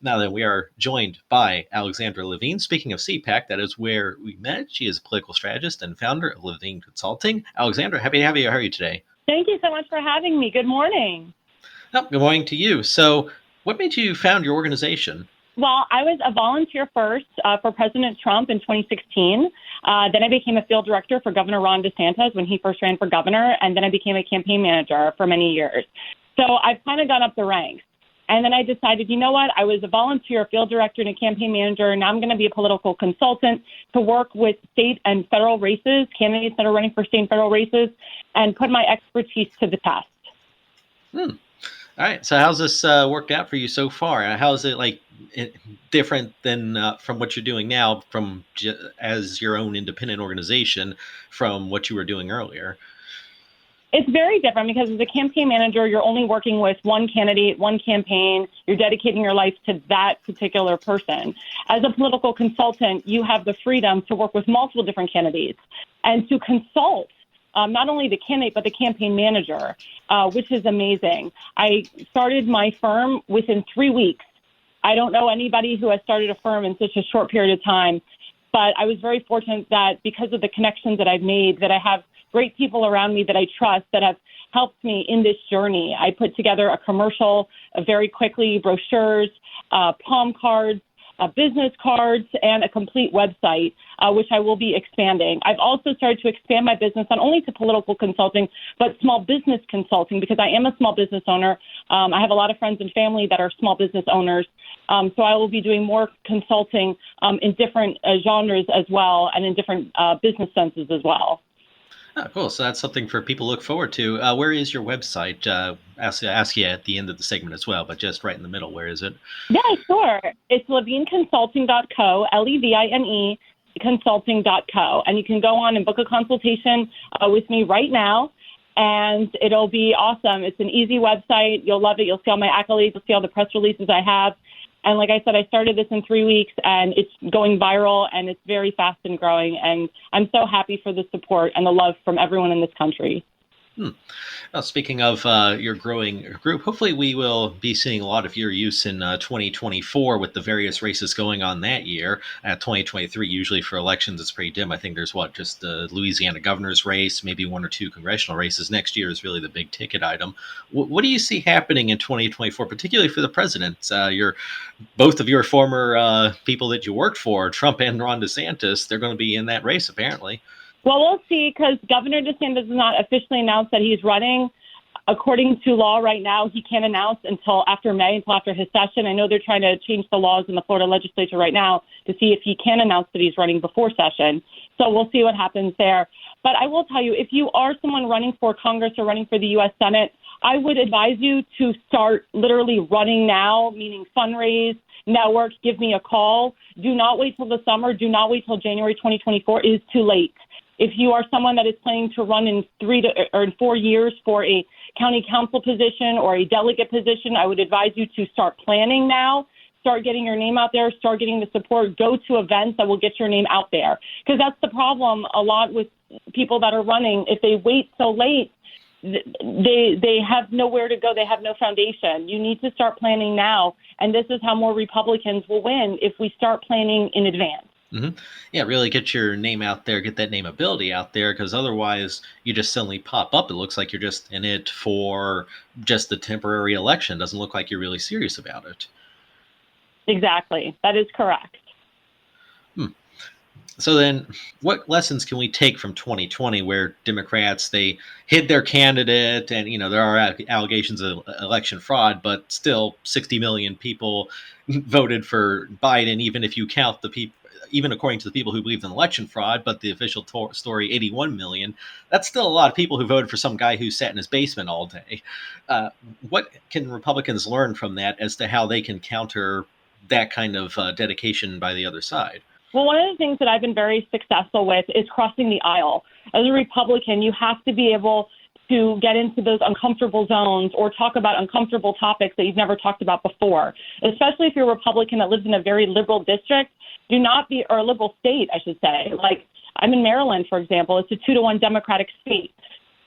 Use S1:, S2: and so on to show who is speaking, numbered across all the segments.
S1: Now then, we are joined by Alexandra Levine. Speaking of CPAC, that is where we met. She is a political strategist and founder of Levine Consulting. Alexandra, happy to have you. How are you today?
S2: Thank you so much for having me. Good morning.
S1: Oh, good morning to you. So, what made you found your organization?
S2: Well, I was a volunteer first for President Trump in 2016. Then I became a field director for Governor Ron DeSantis when he first ran for governor, and then I became a campaign manager for many years. So I've kind of gone up the ranks. And then I decided, you know what? I was a volunteer field director and a campaign manager, and now I'm going to be a political consultant to work with state and federal races, candidates that are running for state and federal races, and put my expertise to the test.
S1: All right. So, how's this worked out for you so far? How is it different than from what you're doing now, as your own independent organization, from what you were doing earlier?
S2: It's very different because as a campaign manager, you're only working with one candidate, one campaign. You're dedicating your life to that particular person. As a political consultant, you have the freedom to work with multiple different candidates and to consult not only the candidate, but the campaign manager, which is amazing. I started my firm within 3 weeks. I don't know anybody who has started a firm in such a short period of time, but I was very fortunate that because of the connections that I've made, that I have great people around me that I trust that have helped me in this journey. I put together a commercial very quickly, brochures, palm cards, business cards, and a complete website, which I will be expanding. I've also started to expand my business not only to political consulting, but small business consulting, because I am a small business owner. I have a lot of friends and family that are small business owners. So I will be doing more consulting in different genres as well, and in different business senses as well.
S1: Oh, cool. So that's something for people to look forward to. Where is your website? Ask you at the end of the segment as well, but just right in the middle, where is it?
S2: Yeah, sure. It's levineconsulting.co, Levine consulting.co. And you can go on and book a consultation with me right now, and it'll be awesome. It's an easy website. You'll love it. You'll see all my accolades. You'll see all the press releases I have. And like I said, I started this in 3 weeks, and it's going viral, and it's very fast and growing. And I'm so happy for the support and the love from everyone in this country.
S1: Well, speaking of your growing group, hopefully we will be seeing a lot of your use in 2024 with the various races going on that year. 2023, usually for elections, it's pretty dim. I think there's just the Louisiana governor's race, maybe one or two congressional races. Next year is really the big ticket item. What do you see happening in 2024, particularly for the president? Both of your former people that you worked for, Trump and Ron DeSantis, they're going to be in that race, apparently.
S2: Well, we'll see, because Governor DeSantis has not officially announced that he's running. According to law right now, he can't announce until after May, until after his session. I know they're trying to change the laws in the Florida legislature right now to see if he can announce that he's running before session. So we'll see what happens there. But I will tell you, if you are someone running for Congress or running for the U.S. Senate, I would advise you to start literally running now, meaning fundraise, network, give me a call. Do not wait till the summer. Do not wait till January 2024. It is too late. If you are someone that is planning to run in 4 years for a county council position or a delegate position, I would advise you to start planning now, start getting your name out there, start getting the support, go to events that will get your name out there. Because that's the problem a lot with people that are running. If they wait so late, they have nowhere to go. They have no foundation. You need to start planning now. And this is how more Republicans will win, if we start planning in advance.
S1: Mm-hmm. Yeah, really get your name out there, get that nameability out there, because otherwise you just suddenly pop up. It looks like you're just in it for just the temporary election. Doesn't look like you're really serious about it.
S2: Exactly. That is correct.
S1: So then what lessons can we take from 2020, where Democrats, they hid their candidate, and there are allegations of election fraud, but still 60 million people voted for Biden, even if you count the people, even according to the people who believed in election fraud, but the official story, 81 million. That's still a lot of people who voted for some guy who sat in his basement all day. What can Republicans learn from that as to how they can counter that kind of dedication by the other side?
S2: Well, one of the things that I've been very successful with is crossing the aisle. As a Republican, you have to be able to get into those uncomfortable zones or talk about uncomfortable topics that you've never talked about before, especially if you're a Republican that lives in a very liberal district. Or a liberal state, I should say. Like, I'm in Maryland, for example. It's a 2-to-1 Democratic state.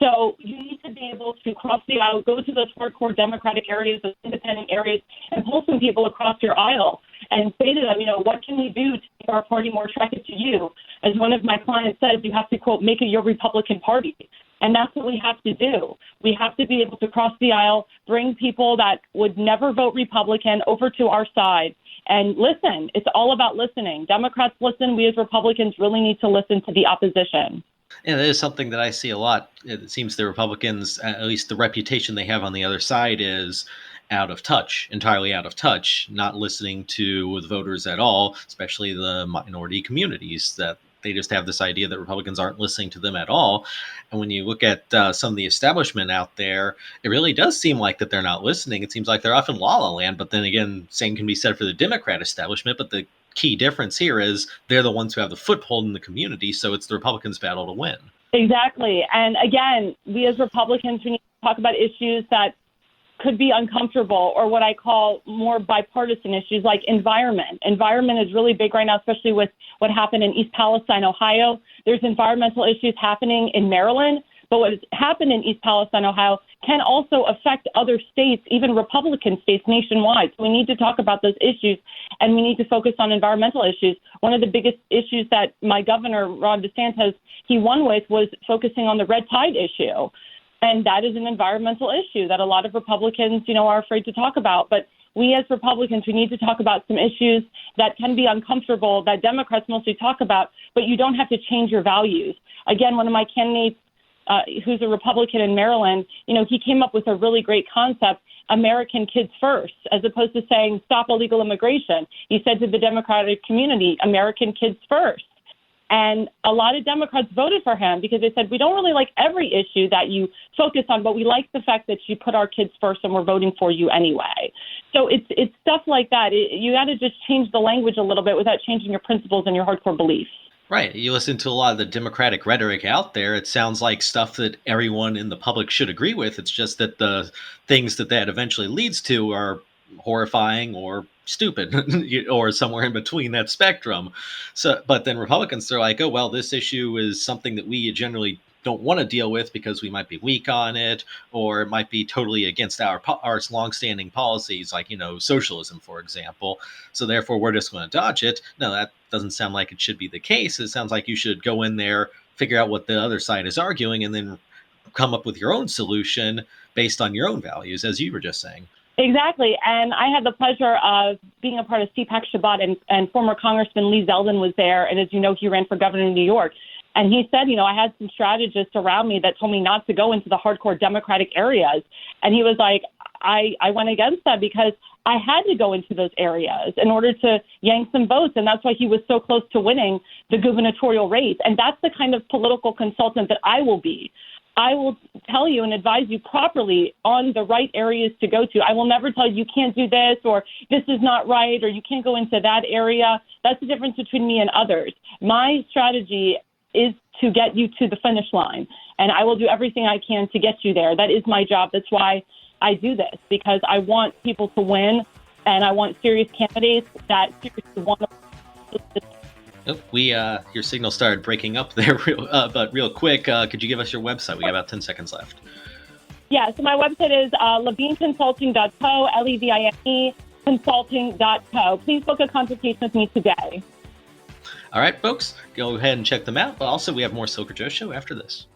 S2: So you need to be able to cross the aisle, go to those hardcore Democratic areas, those independent areas, and pull some people across your aisle and say to them, what can we do to make our party more attractive to you? As one of my clients says, you have to, quote, make it your Republican Party. And that's what we have to do. We have to be able to cross the aisle, bring people that would never vote Republican over to our side, and listen. It's all about listening. Democrats listen. We as Republicans really need to listen to the opposition.
S1: And it is something that I see a lot. It seems the Republicans, at least the reputation they have on the other side, is out of touch, entirely out of touch, not listening to the voters at all, especially the minority communities, that they just have this idea that Republicans aren't listening to them at all. And when you look at some of the establishment out there, it really does seem like that they're not listening. It seems like they're off in la la land. But then again, same can be said for the Democrat establishment. But the key difference here is they're the ones who have the foothold in the community. So it's the Republicans' battle to win. Exactly.
S2: And again, we as Republicans, we need to talk about issues that could be uncomfortable, or what I call more bipartisan issues like environment. Environment is really big right now, especially with what happened in East Palestine, Ohio. There's environmental issues happening in Maryland, but what has happened in East Palestine, Ohio can also affect other states, even Republican states nationwide. So we need to talk about those issues, and we need to focus on environmental issues. One of the biggest issues that my governor, Ron DeSantis, he won with was focusing on the red tide issue. And that is an environmental issue that a lot of Republicans, are afraid to talk about. But we as Republicans, we need to talk about some issues that can be uncomfortable, that Democrats mostly talk about, but you don't have to change your values. Again, one of my candidates, who's a Republican in Maryland, he came up with a really great concept, American kids first, as opposed to saying stop illegal immigration. He said to the Democratic community, American kids first. And a lot of Democrats voted for him because they said, we don't really like every issue that you focus on, but we like the fact that you put our kids first and we're voting for you anyway. So it's stuff like that. You got to just change the language a little bit without changing your principles and your hardcore beliefs.
S1: Right. You listen to a lot of the Democratic rhetoric out there. It sounds like stuff that everyone in the public should agree with. It's just that the things that eventually leads to are horrifying or stupid or somewhere in between that spectrum. So, but then Republicans are like, oh, well, this issue is something that we generally don't want to deal with because we might be weak on it, or it might be totally against our longstanding policies, like, socialism, for example. So therefore, we're just going to dodge it. No, that doesn't sound like it should be the case. It sounds like you should go in there, figure out what the other side is arguing, and then come up with your own solution based on your own values, as you were just saying.
S2: Exactly. And I had the pleasure of being a part of CPAC Shabbat, and former Congressman Lee Zeldin was there. And as you know, he ran for governor of New York. And he said, I had some strategists around me that told me not to go into the hardcore Democratic areas. And he was like, I went against that because I had to go into those areas in order to yank some votes. And that's why he was so close to winning the gubernatorial race. And that's the kind of political consultant that I will be. I will tell you and advise you properly on the right areas to go to. I will never tell you can't do this, or this is not right, or you can't go into that area. That's the difference between me and others. My strategy is to get you to the finish line, and I will do everything I can to get you there. That is my job. That's why I do this, because I want people to win, and I want serious candidates that seriously want to.
S1: Oh, your signal started breaking up there, but real quick, could you give us your website? We got about 10 seconds left.
S2: Yeah, so my website is levineconsulting.co, Levine consulting.co. Please book a consultation with me today.
S1: All right, folks, go ahead and check them out. But also, we have more Silker Joe Show after this.